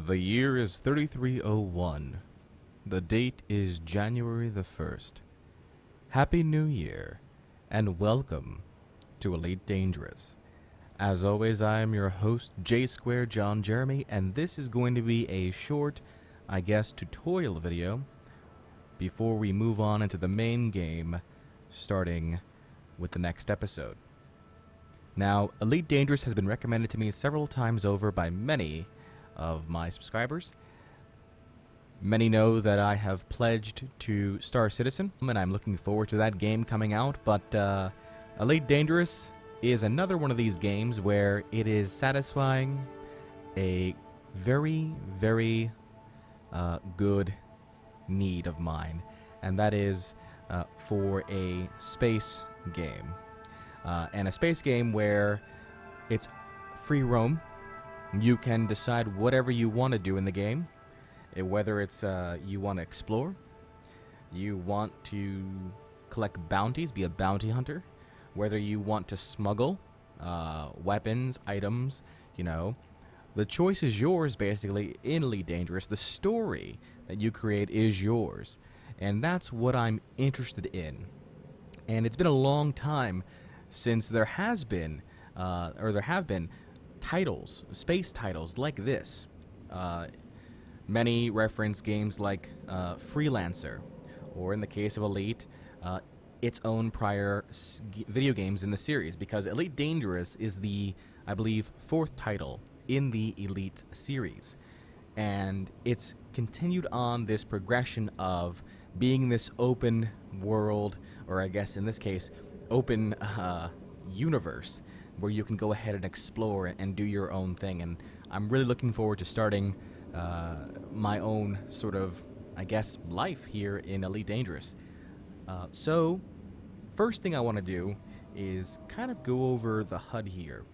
The year is 3301. The date is January the 1st. Happy New Year, and welcome to Elite Dangerous. As always, I am your host, J Square John Jeremy, and this is going to be a short, tutorial video before we move on into the main game, starting with the next episode. Now, Elite Dangerous has been recommended to me several times over by many of my subscribers. Many know that I have pledged to Star Citizen, and I'm looking forward to that game coming out, but Elite Dangerous is another one of these games where it is satisfying a very, very good need of mine, and that is for a space game. And a space game where it's free roam. You can decide whatever you want to do in the game, whether it's you want to explore, you want to collect bounties, be a bounty hunter, whether you want to smuggle weapons, items, the choice is yours basically in Elite Dangerous. The story that you create is yours, and that's what I'm interested in. And it's been a long time since there have been titles, space titles like this. Many reference games like Freelancer, or in the case of Elite, its own prior video games in the series, because Elite Dangerous is the, I believe, 4th title in the Elite series. And it's continued on this progression of being this open world, or I guess in this case, open universe, where you can go ahead and explore and do your own thing. And I'm really looking forward to starting my own sort of, life here in Elite Dangerous. So, first thing I want to do is kind of go over the HUD here.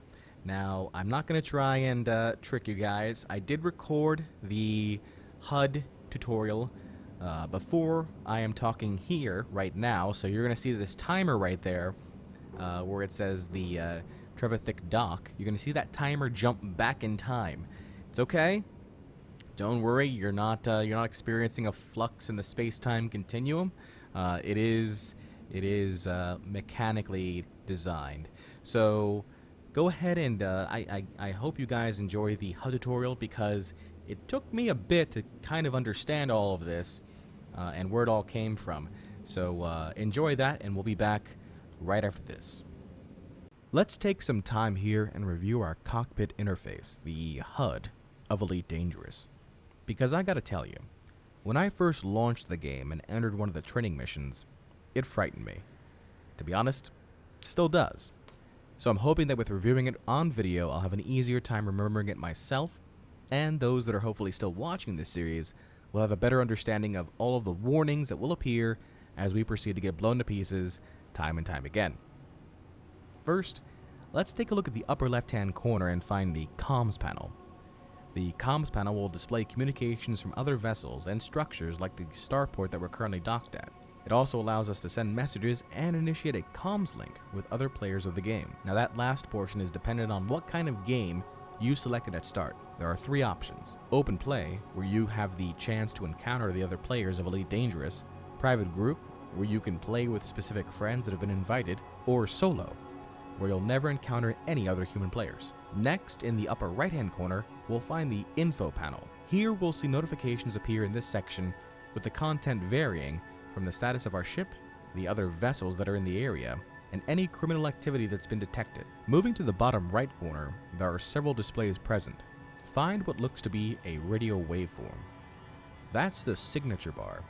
Now, I'm not going to try and trick you guys. I did record the HUD tutorial before I am talking here right now, so you're going to see this timer right there where it says the Trevithick dock. You're going to see that timer jump back in time. It's okay. Don't worry, you're not experiencing a flux in the space-time continuum. It is mechanically designed. So go ahead and I hope you guys enjoy the HUD tutorial, because it took me a bit to kind of understand all of this and where it all came from. So enjoy that, and we'll be back right after this. Let's take some time here and review our cockpit interface, the HUD of Elite Dangerous. Because I gotta tell you, when I first launched the game and entered one of the training missions, it frightened me. To be honest, it still does. So I'm hoping that with reviewing it on video, I'll have an easier time remembering it myself, and those that are hopefully still watching this series will have a better understanding of all of the warnings that will appear as we proceed to get blown to pieces time and time again. First, let's take a look at the upper left-hand corner and find the comms panel. The comms panel will display communications from other vessels and structures like the starport that we're currently docked at. It also allows us to send messages and initiate a comms link with other players of the game. Now, that last portion is dependent on what kind of game you selected at start. There are 3 options: open play, where you have the chance to encounter the other players of Elite Dangerous; private group, where you can play with specific friends that have been invited; or solo, where you'll never encounter any other human players. Next, in the upper right-hand corner, we'll find the info panel. Here we'll see notifications appear in this section, with the content varying from the status of our ship, the other vessels that are in the area, and any criminal activity that's been detected. Moving to the bottom right corner, there are several displays present. Find what looks to be a radio waveform. That's the signature bar,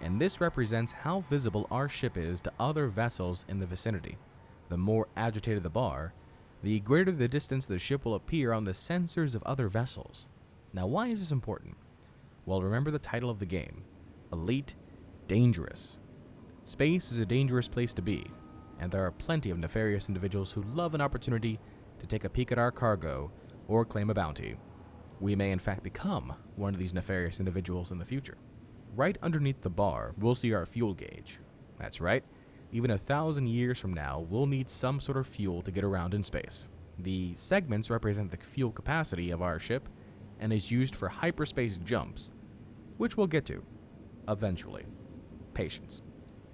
and this represents how visible our ship is to other vessels in the vicinity. The more agitated the bar, the greater the distance the ship will appear on the sensors of other vessels. Now, why is this important? Well, remember the title of the game, Elite Dangerous. Space is a dangerous place to be, and there are plenty of nefarious individuals who love an opportunity to take a peek at our cargo or claim a bounty. We may in fact become one of these nefarious individuals in the future. Right underneath the bar, we'll see our fuel gauge. That's right. Even 1,000 years from now, we'll need some sort of fuel to get around in space. The segments represent the fuel capacity of our ship, and is used for hyperspace jumps, which we'll get to eventually. Patience.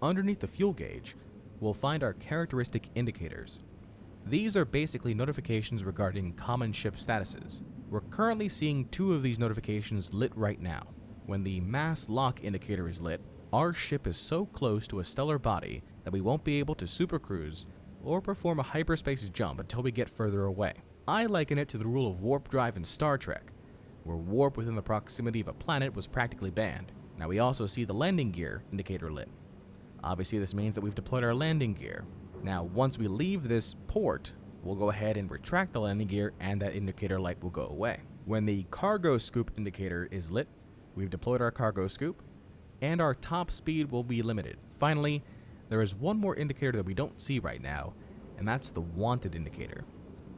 Underneath the fuel gauge, we'll find our characteristic indicators. These are basically notifications regarding common ship statuses. We're currently seeing 2 of these notifications lit right now. When the mass lock indicator is lit, our ship is so close to a stellar body that we won't be able to supercruise or perform a hyperspace jump until we get further away. I liken it to the rule of warp drive in Star Trek, where warp within the proximity of a planet was practically banned. Now we also see the landing gear indicator lit. Obviously this means that we've deployed our landing gear. Now once we leave this port, we'll go ahead and retract the landing gear and that indicator light will go away. When the cargo scoop indicator is lit, we've deployed our cargo scoop, and our top speed will be limited. Finally, there is one more indicator that we don't see right now, and that's the wanted indicator.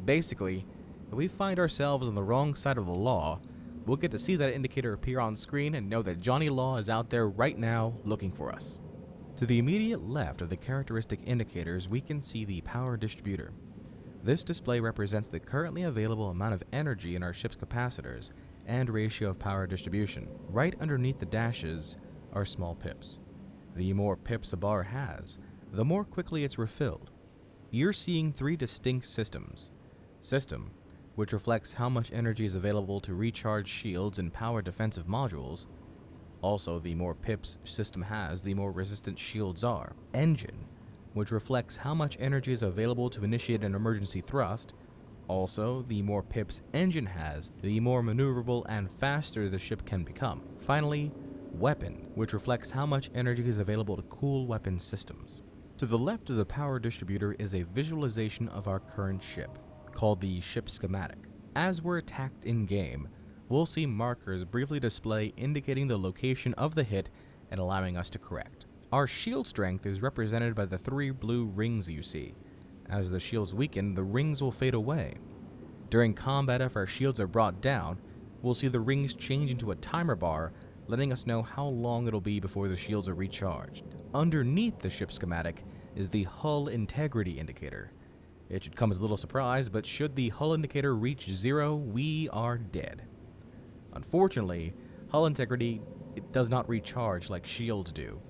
Basically, if we find ourselves on the wrong side of the law, we'll get to see that indicator appear on screen and know that Johnny Law is out there right now looking for us. To the immediate left of the characteristic indicators, we can see the power distributor. This display represents the currently available amount of energy in our ship's capacitors and ratio of power distribution. Right underneath the dashes are small pips. The more pips a bar has, the more quickly it's refilled. You're seeing 3 distinct systems. System, which reflects how much energy is available to recharge shields and power defensive modules. Also, the more pips system has, the more resistant shields are. Engine, which reflects how much energy is available to initiate an emergency thrust. Also, the more pips engine has, the more maneuverable and faster the ship can become. Finally, weapon, which reflects how much energy is available to cool weapon systems. To the left of the power distributor is a visualization of our current ship, called the ship schematic. As we're attacked in-game, we'll see markers briefly display indicating the location of the hit and allowing us to correct. Our shield strength is represented by the 3 blue rings you see. As the shields weaken, the rings will fade away. During combat, if our shields are brought down, we'll see the rings change into a timer bar, letting us know how long it'll be before the shields are recharged. Underneath the ship schematic is the hull integrity indicator. It should come as a little surprise, but should the hull indicator reach 0, we are dead. Unfortunately, hull integrity does not recharge like shields do,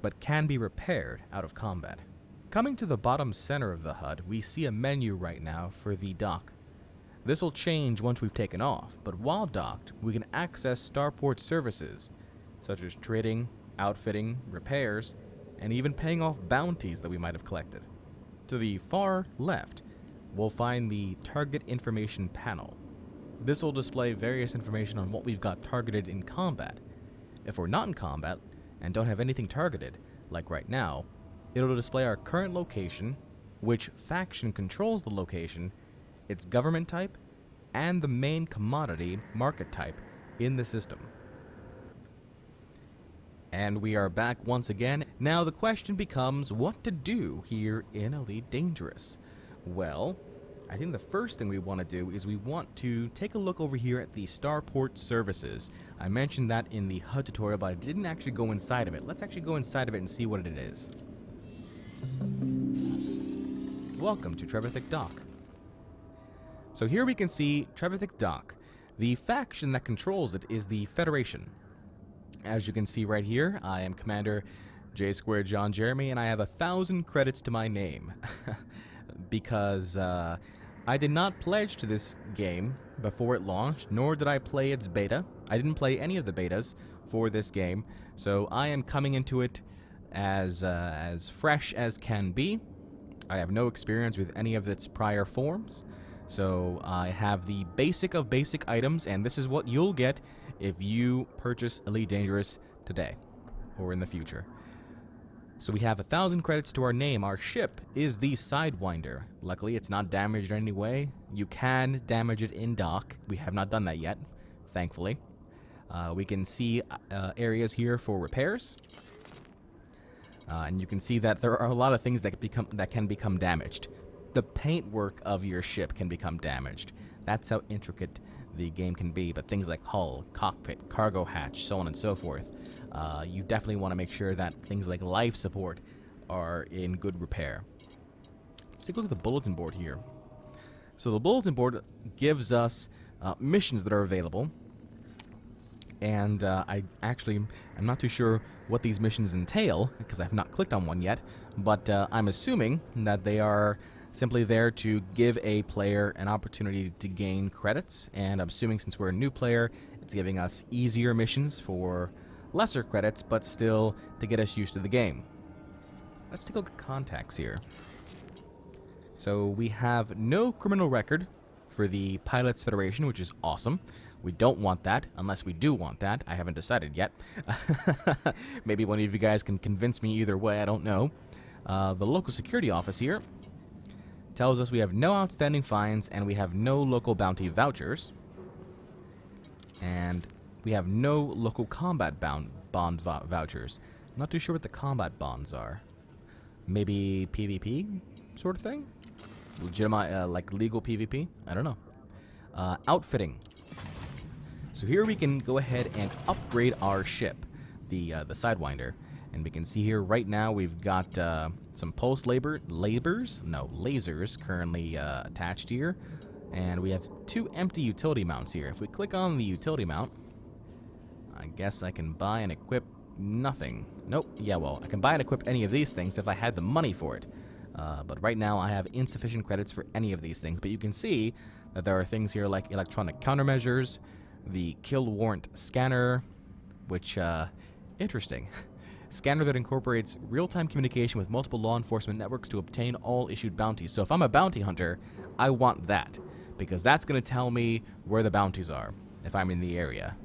but can be repaired out of combat. Coming to the bottom center of the HUD, we see a menu right now for the dock. This will change once we've taken off, but while docked, we can access starport services, such as trading, outfitting, repairs, and even paying off bounties that we might have collected. To the far left, we'll find the target information panel. This will display various information on what we've got targeted in combat. If we're not in combat and don't have anything targeted, like right now, it'll display our current location, which faction controls the location, its government type, and the main commodity market type in the system. And we are back once again. Now the question becomes what to do here in Elite Dangerous. Well, I think the first thing we want to do is we want to take a look over here at the starport services. I mentioned that in the HUD tutorial, but I didn't actually go inside of it. Let's actually go inside of it and see what it is. Welcome to Trevithick Dock. So here we can see Trevithick Dock. The faction that controls it is the Federation. As you can see right here, I am Commander J Squared John Jeremy, and I have 1,000 credits to my name. Because I did not pledge to this game before it launched, nor did I play its beta. I didn't play any of the betas for this game, so I am coming into it as fresh as can be. I have no experience with any of its prior forms, so I have the basic of basic items, and this is what you'll get if you purchase Elite Dangerous today or in the future. So we have 1,000 credits to our name. Our ship is the Sidewinder. Luckily, it's not damaged in any way. You can damage it in dock. We have not done that yet, thankfully. We can see areas here for repairs. And you can see that there are a lot of things that can become damaged. The paintwork of your ship can become damaged. That's how intricate the game can be. But things like hull, cockpit, cargo hatch, so on and so forth, you definitely want to make sure that things like life support are in good repair. Let's take a look at the bulletin board here. So the bulletin board gives us missions that are available. And I'm not too sure what these missions entail, because I've not clicked on one yet, but I'm assuming that they are simply there to give a player an opportunity to gain credits, and I'm assuming since we're a new player, it's giving us easier missions for lesser credits, but still to get us used to the game. Let's take a look at contacts here. So we have no criminal record for the Pilots Federation, which is awesome. We don't want that, unless we do want that. I haven't decided yet. Maybe one of you guys can convince me either way, I don't know. The local security office here tells us we have no outstanding fines and we have no local bounty vouchers. And we have no local combat bond vouchers. I'm not too sure what the combat bonds are. Maybe PvP sort of thing? Legitimate, like legal PvP? I don't know. Outfitting. So here we can go ahead and upgrade our ship, the Sidewinder. And we can see here right now we've got some lasers currently attached here. And we have 2 empty utility mounts here. If we click on the utility mount, I guess I can buy and equip nothing. Nope. Yeah, well, I can buy and equip any of these things if I had the money for it. But right now I have insufficient credits for any of these things. But you can see that there are things here like electronic countermeasures, the kill warrant scanner, which, interesting. Scanner that incorporates real-time communication with multiple law enforcement networks to obtain all issued bounties. So if I'm a bounty hunter, I want that, because that's going to tell me where the bounties are if I'm in the area.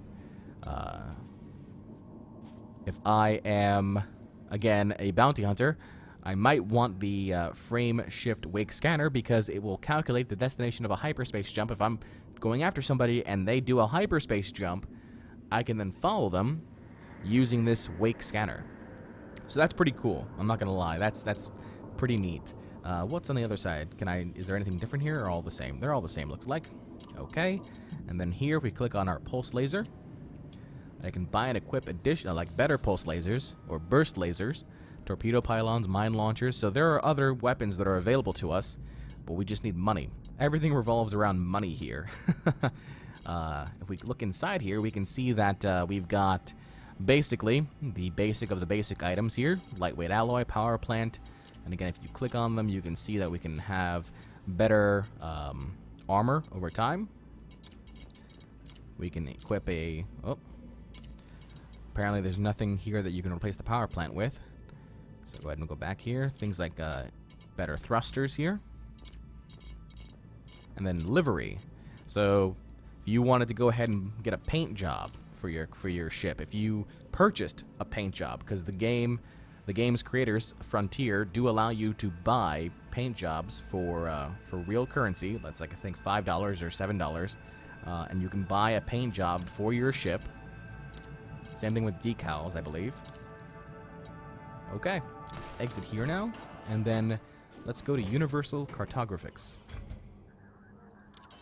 If I am, again, a bounty hunter, I might want the frame shift wake scanner, because it will calculate the destination of a hyperspace jump. If I'm going after somebody and they do a hyperspace jump, I can then follow them using this wake scanner. So that's pretty cool. I'm not gonna lie. That's pretty neat. What's on the other side? Is there anything different here, or all the same? They're all the same, looks like. Okay. And then here we click on our pulse laser. I can buy and equip additional, like better pulse lasers or burst lasers, torpedo pylons, mine launchers. So there are other weapons that are available to us, but we just need money. Everything revolves around money here. If we look inside here, we can see that we've got basically the basic of the basic items here. Lightweight alloy, power plant. And again, if you click on them, you can see that we can have better armor over time. We can equip a... Oh. Apparently there's nothing here that you can replace the power plant with. So go ahead and go back here. Things like better thrusters here. And then livery. So if you wanted to go ahead and get a paint job for your ship, if you purchased a paint job, because the game's creators, Frontier, do allow you to buy paint jobs for real currency. That's like I think $5 or $7, and you can buy a paint job for your ship. Same thing with decals, I believe. Okay, let's exit here now, and then let's go to Universal Cartographics.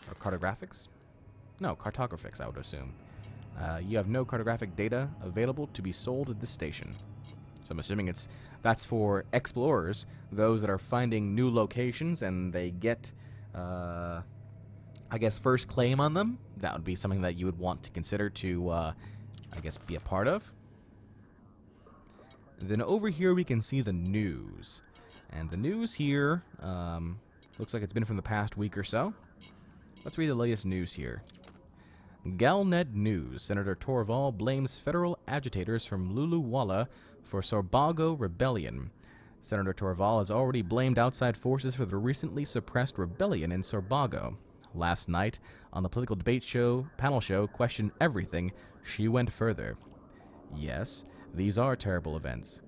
Or Cartographics? No, Cartographics, I would assume. You have no cartographic data available to be sold at this station. So I'm assuming that's for explorers, those that are finding new locations and they get, I guess, first claim on them. That would be something that you would want to consider to, I guess, be a part of. And then over here we can see the news. And the news here looks like it's been from the past week or so. Let's read the latest news here. Galnet News. Senator Torval blames federal agitators from Luluwala for Sorbago rebellion. Senator Torval has already blamed outside forces for the recently suppressed rebellion in Sorbago. Last night, on the political debate panel show, Question Everything, she went further. Yes, these are terrible events,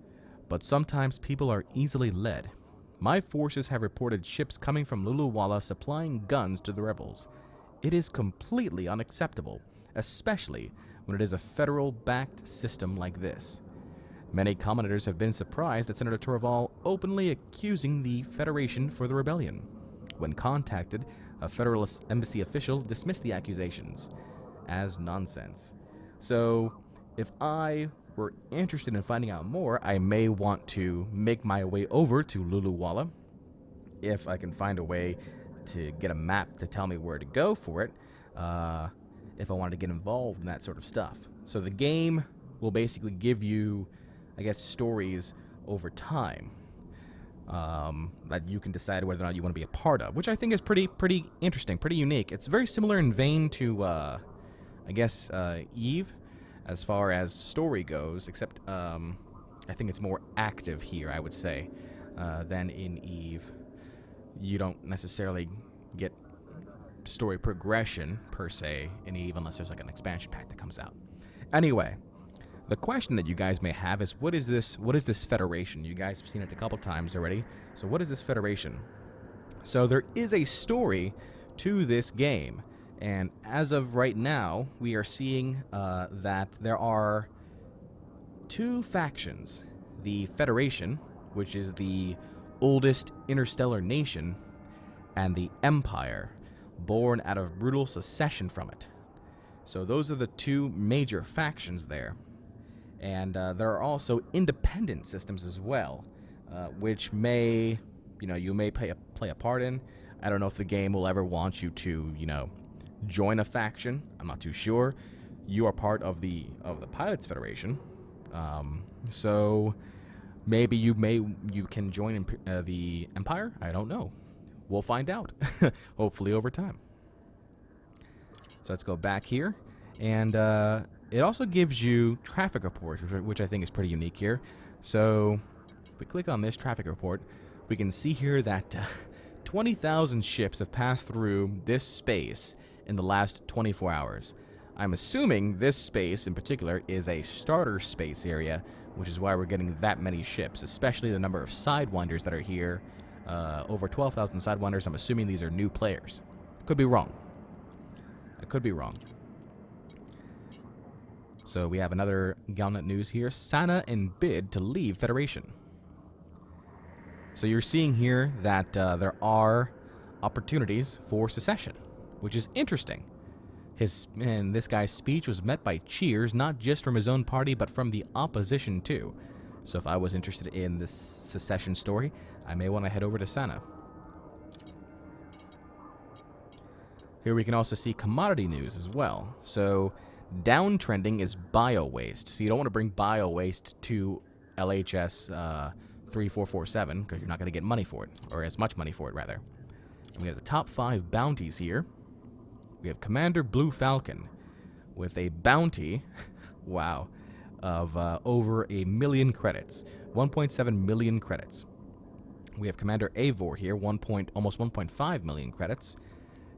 but sometimes people are easily led. My forces have reported ships coming from Luluwala supplying guns to the rebels. It is completely unacceptable, especially when it is a federal-backed system like this. Many commentators have been surprised at Senator Torval openly accusing the Federation for the rebellion. When contacted, a federal embassy official dismissed the accusations as nonsense. So, if I were interested in finding out more, I may want to make my way over to Luluwala, if I can find a way to get a map to tell me where to go for it. if I wanted to get involved in that sort of stuff. So the game will basically give you, I guess, stories over time that you can decide whether or not you want to be a part of, which I think is pretty interesting, pretty unique. It's very similar in vein to, I guess, Eve, as far as story goes, except I think it's more active here, I would say, than in Eve. You don't necessarily get story progression, per se, in Eve, unless there's like an expansion pack that comes out. Anyway, the question that you guys may have is, what is this Federation? You guys have seen it a couple times already. So what is this Federation? So there is a story to this game. And as of right now, we are seeing that there are two factions. The Federation, which is the oldest interstellar nation, and the Empire, born out of brutal secession from it. So those are the two major factions there. And there are also independent systems as well, which may, you may play a part in. I don't know if the game will ever want you to, join a faction. I'm not too sure. You are part of the Pilots Federation, so maybe you can join the Empire. I don't know. We'll find out, hopefully over time. So let's go back here, and it also gives you traffic reports, which I think is pretty unique here. So if we click on this traffic report, we can see here that 20,000 ships have passed through this space in the last 24 hours. I'm assuming this space in particular is a starter space area, which is why we're getting that many ships, especially the number of Sidewinders that are here. Over 12,000 Sidewinders. I'm assuming these are new players. Could be wrong. I could be wrong. So we have another Galnet news here. Sana and bid to leave Federation. So you're seeing here that there are opportunities for secession, which is interesting. This guy's speech was met by cheers, not just from his own party, but from the opposition too. So if I was interested in this secession story, I may want to head over to Sana. Here we can also see commodity news as well. So downtrending is bio-waste. So you don't want to bring bio-waste to LHS 3447 because you're not going to get money for it, or as much money for it, rather. And we have the top 5 bounties here. We have Commander Blue Falcon with a bounty, wow, of over 1 million credits, 1.7 million credits. We have Commander Avor here, almost 1.5 million credits.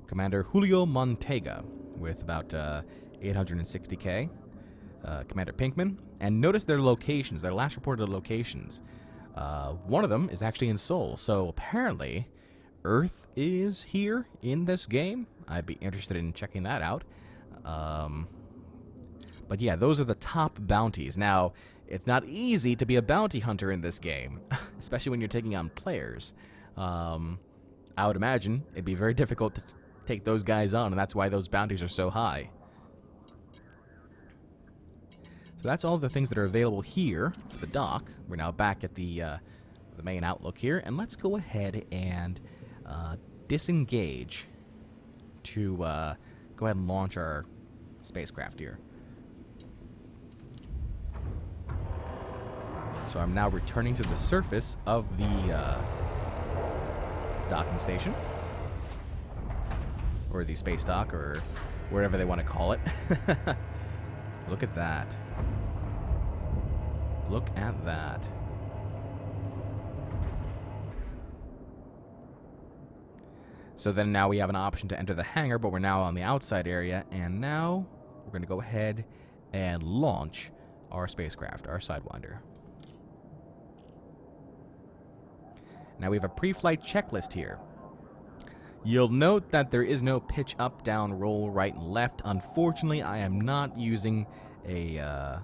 Commander Julio Montega with about 860k. Commander Pinkman. And notice their locations, their last reported locations. One of them is actually in Seoul, so apparently Earth is here in this game. I'd be interested in checking that out. But yeah, those are the top bounties. Now, it's not easy to be a bounty hunter in this game, especially when you're taking on players. I would imagine it'd be very difficult to take those guys on, and that's why those bounties are so high. So that's all the things that are available here for the dock. We're now back at the main outlook here, and let's go ahead and disengage to go ahead and launch our spacecraft here. So I'm now returning to the surface of the docking station, or the space dock, or whatever they want to call it. Look at that. Look at that. So then now we have an option to enter the hangar, but we're now on the outside area, and now we're going to go ahead and launch our spacecraft, our Sidewinder. Now we have a pre-flight checklist here. You'll note that there is no pitch up, down, roll, right, and left. Unfortunately, I am not using a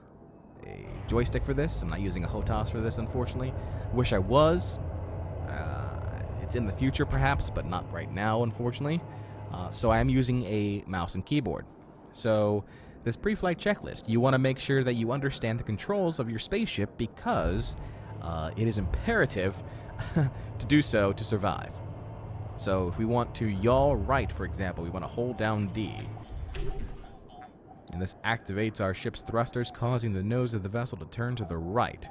joystick for this. I'm not using a HOTAS for this, unfortunately. Wish I was. It's in the future, perhaps, but not right now, unfortunately. So I am using a mouse and keyboard. So this pre-flight checklist, you want to make sure that you understand the controls of your spaceship because it is imperative to do so to survive. So if we want to yaw right, for example, we want to hold down D. And this activates our ship's thrusters, causing the nose of the vessel to turn to the right.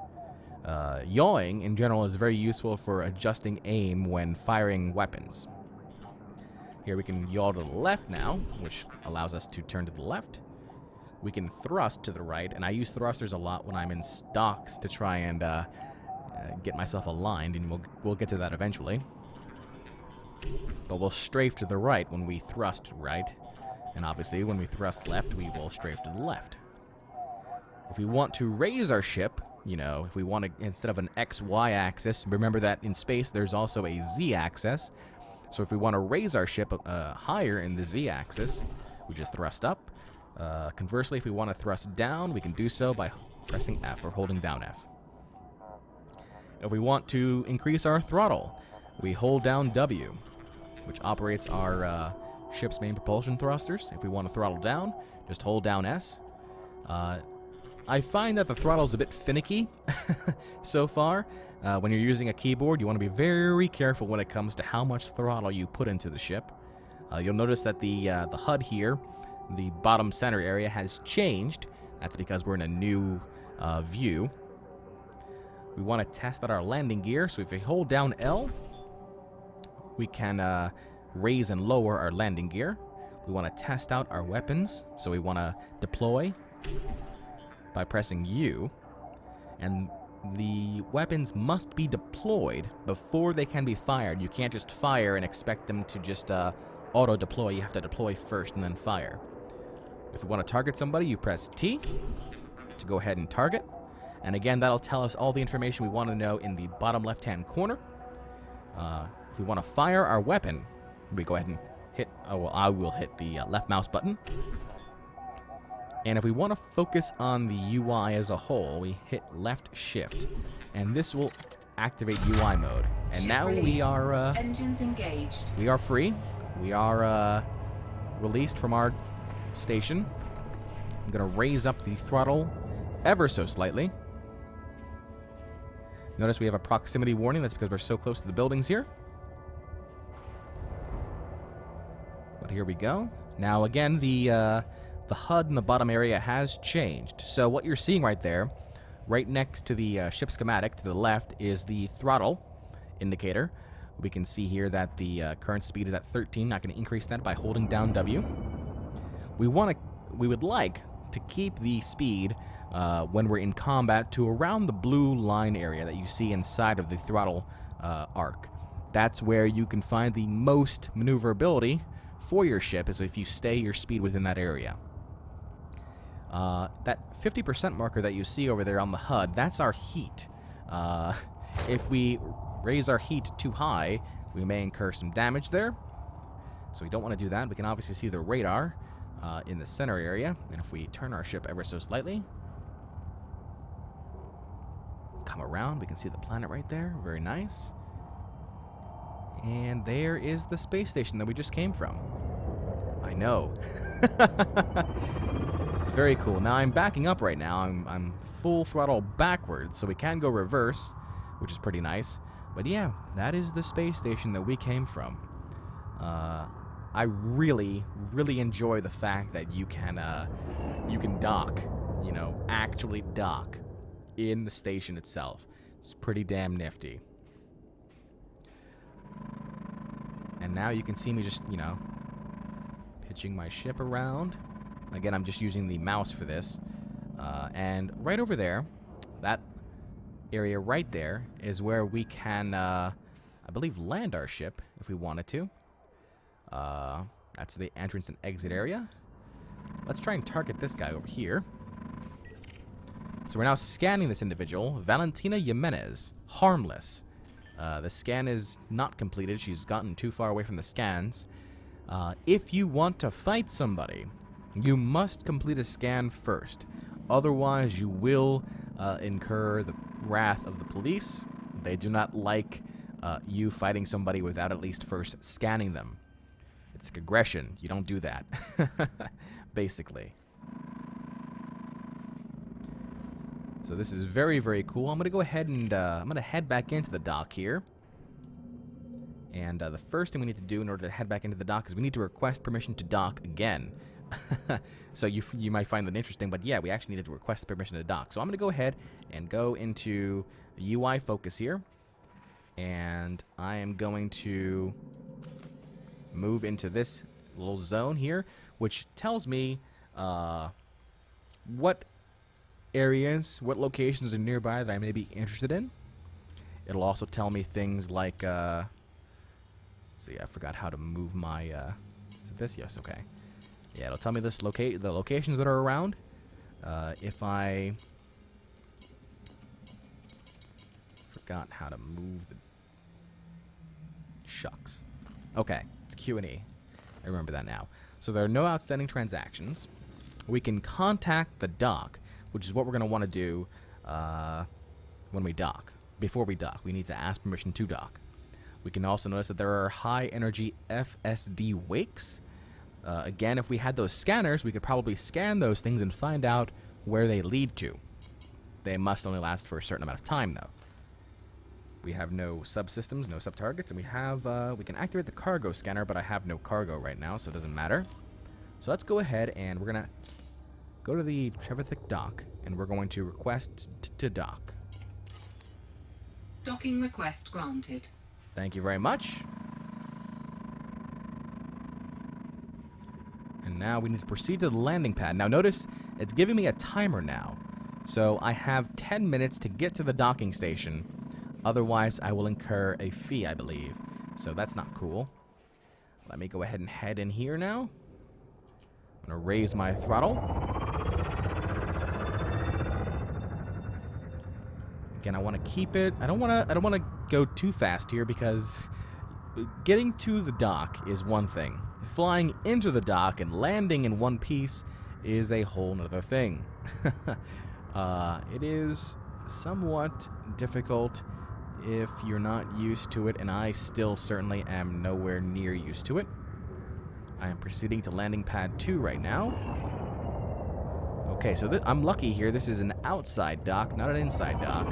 Yawing, in general, is very useful for adjusting aim when firing weapons. Here we can yaw to the left now, which allows us to turn to the left. We can thrust to the right, and I use thrusters a lot when I'm in stocks to try and get myself aligned, and we'll get to that eventually. But we'll strafe to the right when we thrust right, and obviously when we thrust left, we will strafe to the left. If we want to raise our ship, you know, if we want to, instead of an XY axis, remember that in space there's also a Z axis. So if we want to raise our ship higher in the Z axis, we just thrust up. Conversely, if we want to thrust down, we can do so by pressing F or holding down F. If we want to increase our throttle, we hold down W, which operates our ship's main propulsion thrusters. If we want to throttle down, just hold down S. I find that the throttle is a bit finicky so far. When you're using a keyboard, you want to be very careful when it comes to how much throttle you put into the ship. You'll notice that the HUD here, the bottom center area, has changed. That's because we're in a new view. We want to test out our landing gear, so if we hold down L, we can raise and lower our landing gear. We want to test out our weapons, so we want to deploy by pressing U, and the weapons must be deployed before they can be fired. You can't just fire and expect them to just auto-deploy. You have to deploy first and then fire. If you want to target somebody, you press T to go ahead and target. And again, that'll tell us all the information we want to know in the bottom left-hand corner. If we want to fire our weapon, we go ahead and hit, I will hit the left mouse button. And if we want to focus on the UI as a whole, we hit left shift. And this will activate UI mode. And Ship now released. we are Engines engaged. we are free. We are released from our station. I'm going to raise up the throttle ever so slightly. Notice we have a proximity warning. That's because we're so close to the buildings here. But here we go. Now again, the HUD in the bottom area has changed. So what you're seeing right there, right next to the ship schematic to the left, is the throttle indicator. We can see here that the current speed is at 13. Not going to increase that by holding down W. We would like to keep the speed when we're in combat to around the blue line area that you see inside of the throttle arc. That's where you can find the most maneuverability for your ship, is if you stay your speed within that area. That 50% marker that you see over there on the HUD, that's our heat. If we raise our heat too high, we may incur some damage there. So we don't want to do that. We can obviously see the radar in the center area. And if we turn our ship ever so slightly, come around, we can see the planet right there. Very nice. And there is the space station that we just came from. I know. It's very cool. Now I'm backing up right now. I'm full throttle backwards, so we can go reverse, which is pretty nice. But yeah, that is the space station that we came from. I really, really enjoy the fact that you can dock, you know, actually dock in the station itself. It's pretty damn nifty. And now you can see me just, you know, pitching my ship around. Again, I'm just using the mouse for this. And right over there, that area right there, is where we can, I believe, land our ship if we wanted to. That's the entrance and exit area. Let's try and target this guy over here. So we're now scanning this individual, Valentina Jimenez, harmless. The scan is not completed. She's gotten too far away from the scans. If you want to fight somebody, you must complete a scan first. Otherwise, you will incur the wrath of the police. They do not like you fighting somebody without at least first scanning them. It's aggression. You don't do that, basically. So this is very, very cool. I'm going to go ahead and I'm going to head back into the dock here. And the first thing we need to do in order to head back into the dock is we need to request permission to dock again. So you might find that interesting, but yeah, we actually needed to request permission to dock. So I'm going to go ahead and go into UI focus here, and I am going to move into this little zone here, which tells me what areas, what locations are nearby that I may be interested in. It'll also tell me things like, see, I forgot how to move my, is it this? Yes, okay. Yeah, it'll tell me the locations that are around. If I forgot how to move the, shucks. Okay, it's Q&E. I remember that now. So there are no outstanding transactions. We can contact the dock, which is what we're going to want to do when we dock. Before we dock, we need to ask permission to dock. We can also notice that there are high energy FSD wakes. Again, if we had those scanners, we could probably scan those things and find out where they lead to. They must only last for a certain amount of time, though. We have no subsystems, no sub-targets, and we have, we can activate the cargo scanner, but I have no cargo right now, so it doesn't matter. So let's go ahead and we're going to go to the Trevithick dock, and we're going to request to dock. Docking request granted. Thank you very much. And now we need to proceed to the landing pad. Now notice, it's giving me a timer now. So I have 10 minutes to get to the docking station. Otherwise, I will incur a fee, I believe. So that's not cool. Let me go ahead and head in here now. I'm going to raise my throttle. Again, I want to keep it. I don't want to go too fast here because getting to the dock is one thing. Flying into the dock and landing in one piece is a whole nother thing. It is somewhat difficult if you're not used to it, and I still certainly am nowhere near used to it. I am proceeding to landing pad 2 right now. Okay, so I'm lucky here. This is an outside dock, not an inside dock.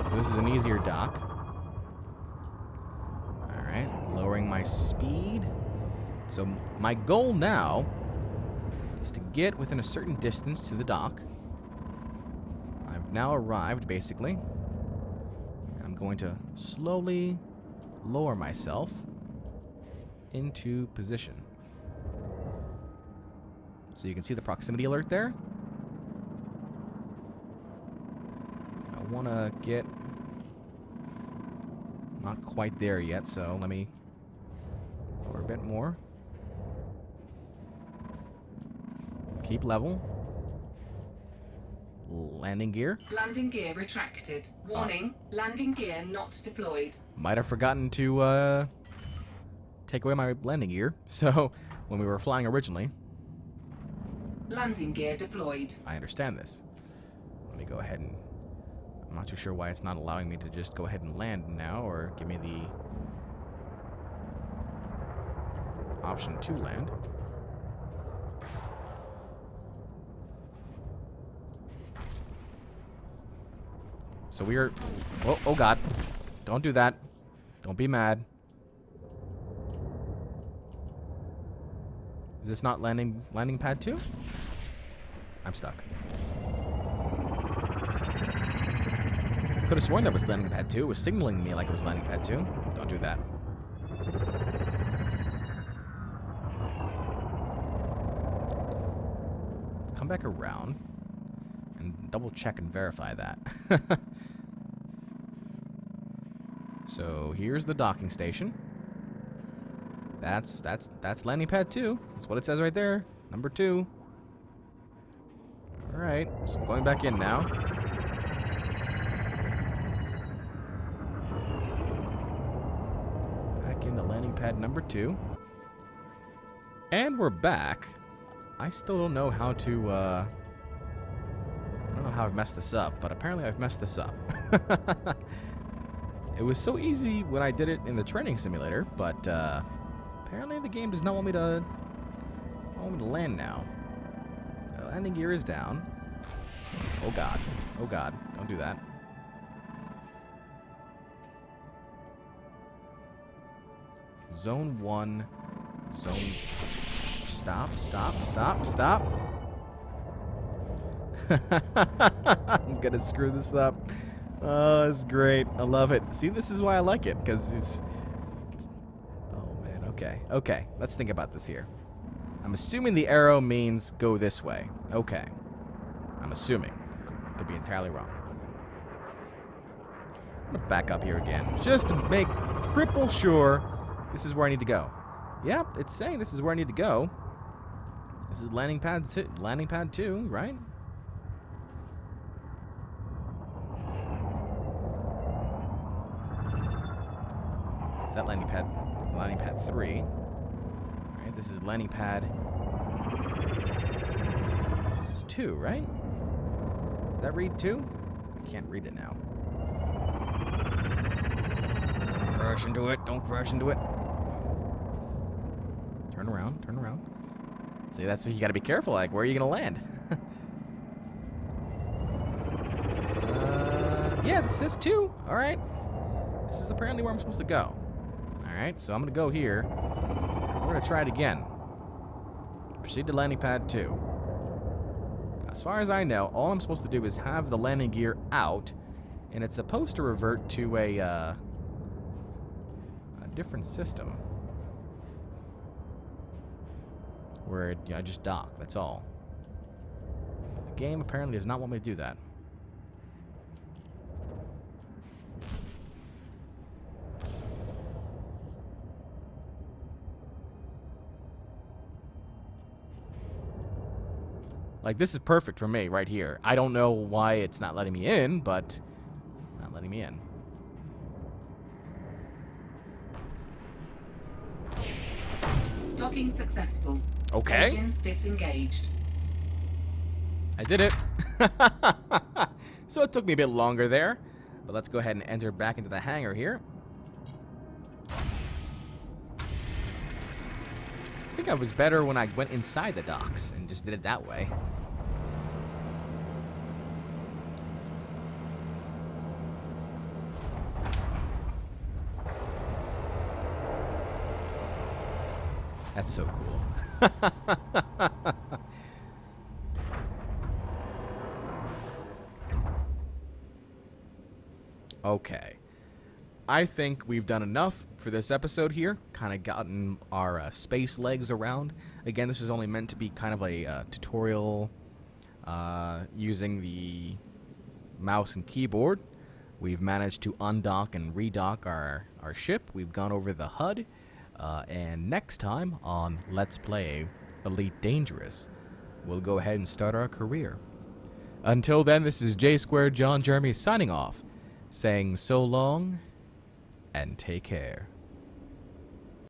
So this is an easier dock. Alright, lowering my speed. So my goal now is to get within a certain distance to the dock. I've now arrived, basically. And I'm going to slowly lower myself into position. So you can see the proximity alert there. I want to get... Not quite there yet, so let me lower a bit more. Keep level. Landing gear. Landing gear retracted. Warning, landing gear not deployed. Might have forgotten to take away my landing gear. So, when we were flying originally. Landing gear deployed. I understand this. Let me go ahead and... I'm not too sure why it's not allowing me to just go ahead and land now, or give me the option to land. So we are... Oh God. Don't do that. Don't be mad. Is this not landing pad 2? I'm stuck. I could have sworn that was landing pad 2. It was signaling me like it was landing pad 2. Don't do that. Let's come back around and double check and verify that. So here's the docking station. That's landing pad 2. That's what it says right there. Number 2. Alright, so I'm going back in now. Back into landing pad number 2. And we're back. I still don't know how to, I don't know how I've messed this up, but apparently I've messed this up. It was so easy when I did it in the training simulator, but apparently the game does not want me to land now. The landing gear is down. Oh God. Oh God. Don't do that. Zone 1. Zone Stop, stop, stop, stop. I'm gonna screw this up. Oh, it's great. I love it. See, this is why I like it, because it's... Oh, man. Okay. Okay. Let's think about this here. I'm assuming the arrow means go this way. Okay. I'm assuming. Could be entirely wrong. I'm gonna back up here again, just to make triple sure this is where I need to go. Yep, it's saying this is where I need to go. This is landing pad 2, right? Is that landing pad 3? Alright, this is landing pad... This is 2, right? Does that read 2? I can't read it now. Don't crash into it, don't crash into it. Turn around, turn around. See, that's what you gotta be careful, like, where are you gonna land? Yeah, this is 2. Alright. This is apparently where I'm supposed to go. Alright, so I'm gonna go here. We're gonna try it again. Proceed to landing pad 2. As far as I know, all I'm supposed to do is have the landing gear out, and it's supposed to revert to a different system. Where I just dock, that's all. The game apparently does not want me to do that. Like, this is perfect for me right here. I don't know why it's not letting me in, but it's not letting me in. Docking successful. Okay. Engines disengaged. I did it. So it took me a bit longer there. But let's go ahead and enter back into the hangar here. I think I was better when I went inside the docks and just did it that way. That's so cool. Okay. I think we've done enough for this episode here. Kind of gotten our space legs around. Again, this was only meant to be kind of a tutorial using the mouse and keyboard. We've managed to undock and redock our ship. We've gone over the HUD. And next time on Let's Play Elite Dangerous, we'll go ahead and start our career. Until then, this is J Squared John Jeremy signing off, saying so long and take care.